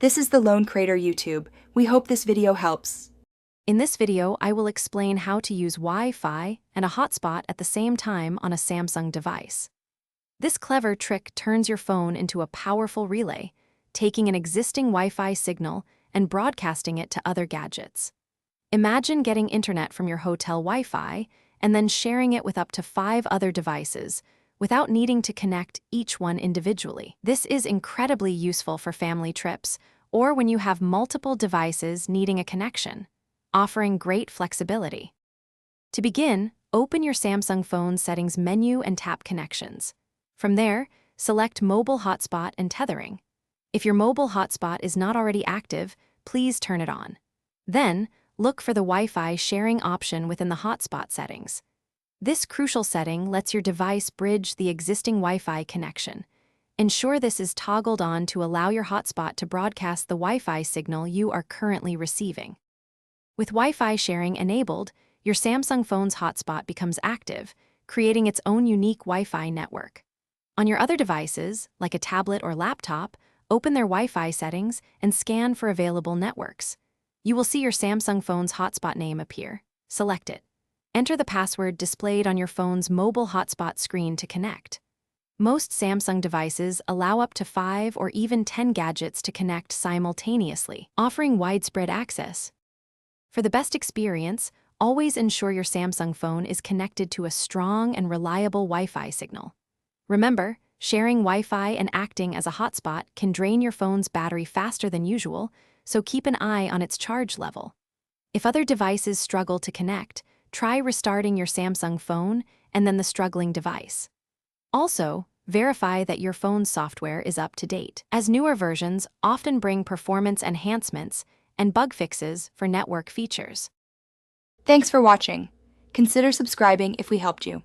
This is the Lone Crater YouTube. We hope this video helps. In this video, I will explain how to use Wi-Fi and a hotspot at the same time on a Samsung device. This clever trick turns your phone into a powerful relay, taking an existing Wi-Fi signal and broadcasting it to other gadgets. Imagine getting internet from your hotel Wi-Fi and then sharing it with up to 5 other devices without needing to connect each one individually. This is incredibly useful for family trips or when you have multiple devices needing a connection, offering great flexibility. To begin, open your Samsung phone settings menu and tap Connections. From there, select Mobile Hotspot and Tethering. If your mobile hotspot is not already active, please turn it on. Then, look for the Wi-Fi sharing option within the hotspot settings. This crucial setting lets your device bridge the existing Wi-Fi connection. Ensure this is toggled on to allow your hotspot to broadcast the Wi-Fi signal you are currently receiving. With Wi-Fi sharing enabled, your Samsung phone's hotspot becomes active, creating its own unique Wi-Fi network. On your other devices, like a tablet or laptop, open their Wi-Fi settings and scan for available networks. You will see your Samsung phone's hotspot name appear. Select it. Enter the password displayed on your phone's mobile hotspot screen to connect. Most Samsung devices allow up to 5 or even 10 gadgets to connect simultaneously, offering widespread access. For the best experience, always ensure your Samsung phone is connected to a strong and reliable Wi-Fi signal. Remember, sharing Wi-Fi and acting as a hotspot can drain your phone's battery faster than usual, so keep an eye on its charge level. If other devices struggle to connect, try restarting your Samsung phone and then the struggling device. Also, verify that your phone's software is up to date, as newer versions often bring performance enhancements and bug fixes for network features. Thanks for watching. Consider subscribing if we helped you.